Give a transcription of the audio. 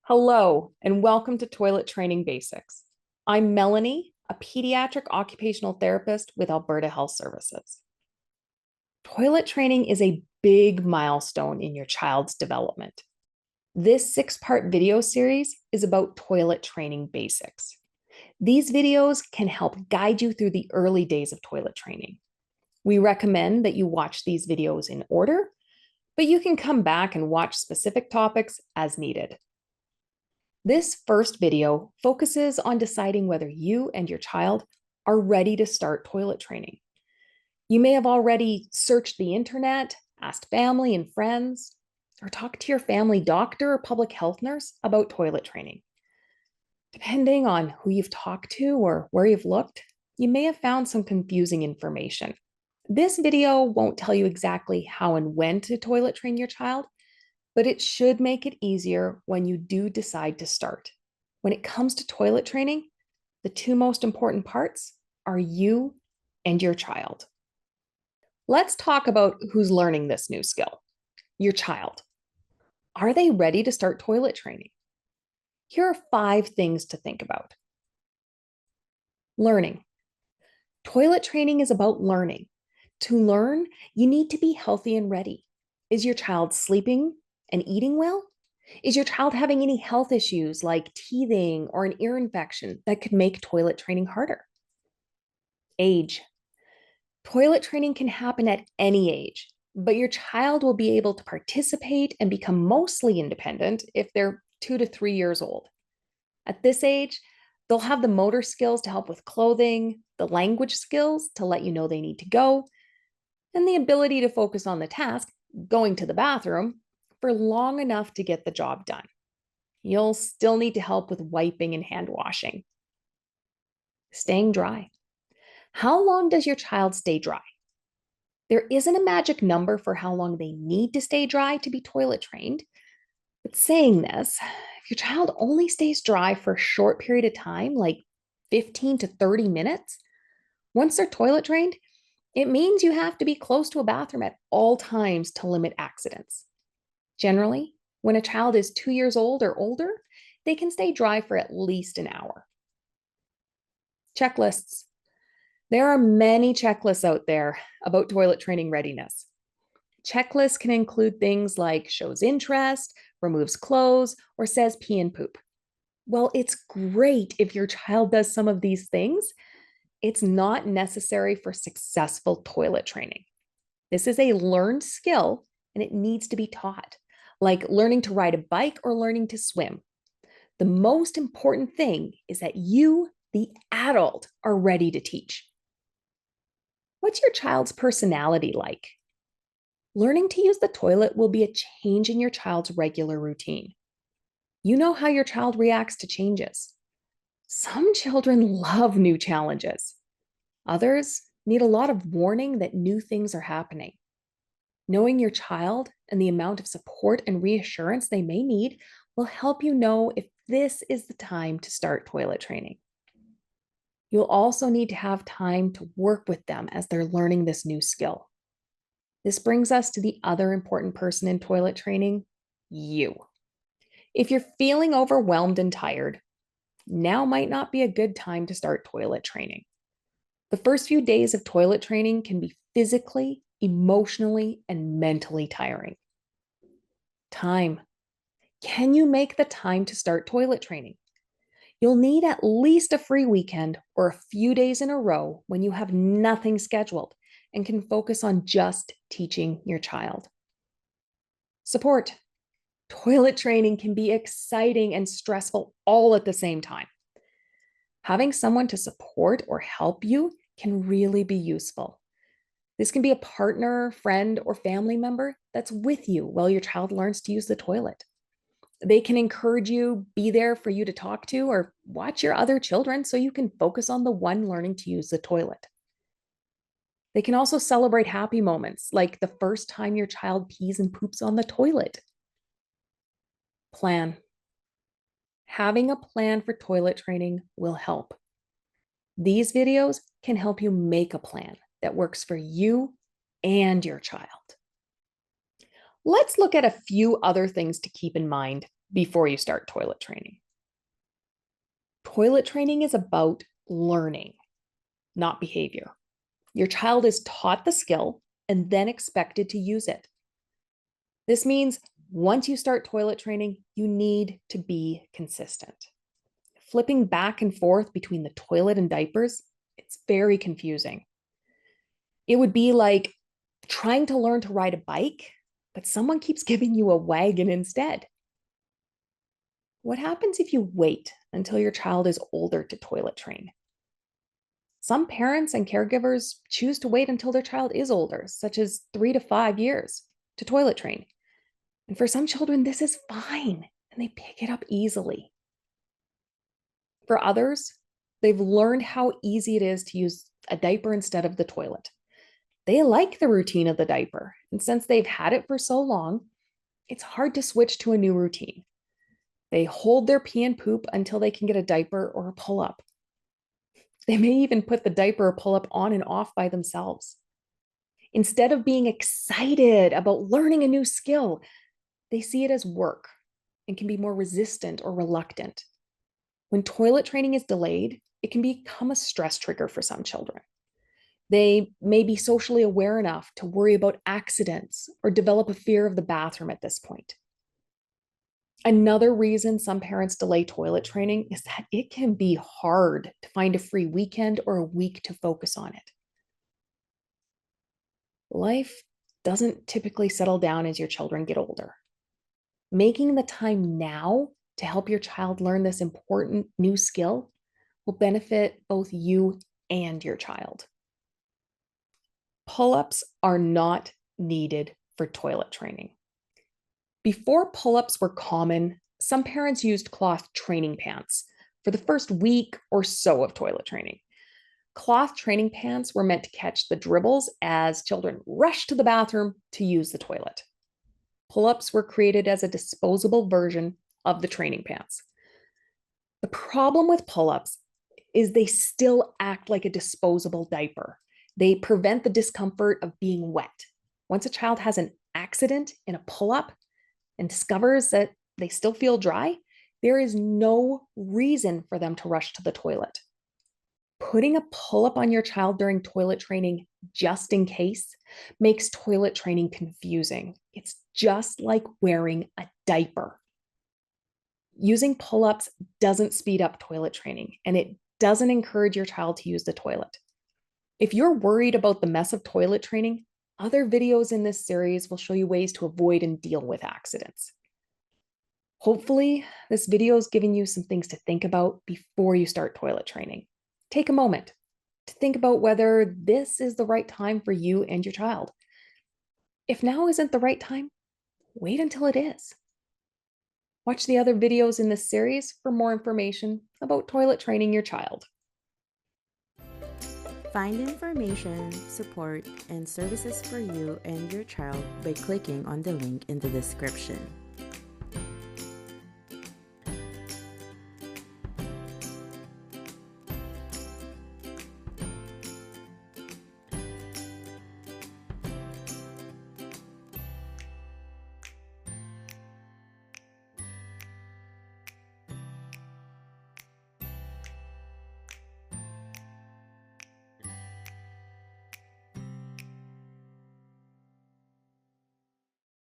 Hello, and welcome to Toilet Training Basics. I'm Melanie, a pediatric occupational therapist with Alberta Health Services. Toilet training is a big milestone in your child's development. This 6-part video series is about toilet training basics. These videos can help guide you through the early days of toilet training. We recommend that you watch these videos in order, but you can come back and watch specific topics as needed. This first video focuses on deciding whether you and your child are ready to start toilet training. You may have already searched the internet, asked family and friends, or talked to your family doctor or public health nurse about toilet training. Depending on who you've talked to or where you've looked, you may have found some confusing information. This video won't tell you exactly how and when to toilet train your child, but it should make it easier when you do decide to start. When it comes to toilet training, the two most important parts are you and your child. Let's talk about who's learning this new skill. Your child. Are they ready to start toilet training? Here are 5 things to think about. Learning. Toilet training is about learning. To learn, you need to be healthy and ready. Is your child sleeping and eating well? Is your child having any health issues like teething or an ear infection that could make toilet training harder? Age. Toilet training can happen at any age, but your child will be able to participate and become mostly independent if they're 2 to 3 years old. At this age, they'll have the motor skills to help with clothing, the language skills to let you know they need to go, and the ability to focus on the task, going to the bathroom, for long enough to get the job done. You'll still need to help with wiping and hand washing. Staying dry. How long does your child stay dry? There isn't a magic number for how long they need to stay dry to be toilet trained. But saying this, if your child only stays dry for a short period of time, like 15 to 30 minutes, once they're toilet trained, it means you have to be close to a bathroom at all times to limit accidents. Generally, when a child is 2 years old or older, they can stay dry for at least an hour. Checklists. There are many checklists out there about toilet training readiness. Checklists can include things like shows interest, removes clothes, or says pee and poop. Well, it's great if your child does some of these things. It's not necessary for successful toilet training. This is a learned skill and it needs to be taught, like learning to ride a bike or learning to swim. The most important thing is that you, the adult, are ready to teach. What's your child's personality like? Learning to use the toilet will be a change in your child's regular routine. You know how your child reacts to changes. Some children love new challenges. Others need a lot of warning that new things are happening. Knowing your child and the amount of support and reassurance they may need will help you know if this is the time to start toilet training. You'll also need to have time to work with them as they're learning this new skill. This brings us to the other important person in toilet training, you. If you're feeling overwhelmed and tired, now might not be a good time to start toilet training. The first few days of toilet training can be physically, emotionally, and mentally tiring. Time. Can you make the time to start toilet training? You'll need at least a free weekend or a few days in a row when you have nothing scheduled and can focus on just teaching your child. Support. Toilet training can be exciting and stressful all at the same time. Having someone to support or help you can really be useful. This can be a partner, friend, or family member that's with you while your child learns to use the toilet. They can encourage you, be there for you to talk to, or watch your other children so you can focus on the one learning to use the toilet. They can also celebrate happy moments, like the first time your child pees and poops on the toilet. Plan. Having a plan for toilet training will help. These videos can help you make a plan that works for you and your child. Let's look at a few other things to keep in mind before you start toilet training. Toilet training is about learning, not behavior. Your child is taught the skill and then expected to use it. This means once you start toilet training, you need to be consistent. Flipping back and forth between the toilet and diapers, it's very confusing. It would be like trying to learn to ride a bike, but someone keeps giving you a wagon instead. What happens if you wait until your child is older to toilet train? Some parents and caregivers choose to wait until their child is older, such as 3 to 5 years, to toilet train. And for some children, this is fine and they pick it up easily. For others, they've learned how easy it is to use a diaper instead of the toilet. They like the routine of the diaper, and since they've had it for so long, it's hard to switch to a new routine. They hold their pee and poop until they can get a diaper or a pull-up. They may even put the diaper or pull-up on and off by themselves. Instead of being excited about learning a new skill, they see it as work and can be more resistant or reluctant. When toilet training is delayed, it can become a stress trigger for some children. They may be socially aware enough to worry about accidents or develop a fear of the bathroom at this point. Another reason some parents delay toilet training is that it can be hard to find a free weekend or a week to focus on it. Life doesn't typically settle down as your children get older. Making the time now to help your child learn this important new skill will benefit both you and your child. Pull-ups are not needed for toilet training. Before pull-ups were common, some parents used cloth training pants for the first week or so of toilet training. Cloth training pants were meant to catch the dribbles as children rushed to the bathroom to use the toilet. Pull-ups were created as a disposable version of the training pants. The problem with pull-ups is they still act like a disposable diaper. They prevent the discomfort of being wet. Once a child has an accident in a pull-up and discovers that they still feel dry, there is no reason for them to rush to the toilet. Putting a pull-up on your child during toilet training just in case makes toilet training confusing. It's just like wearing a diaper. Using pull-ups doesn't speed up toilet training, and it doesn't encourage your child to use the toilet. If you're worried about the mess of toilet training, other videos in this series will show you ways to avoid and deal with accidents. Hopefully, this video is giving you some things to think about before you start toilet training. Take a moment to think about whether this is the right time for you and your child. If now isn't the right time, wait until it is. Watch the other videos in this series for more information about toilet training your child. Find information, support, and services for you and your child by clicking on the link in the description.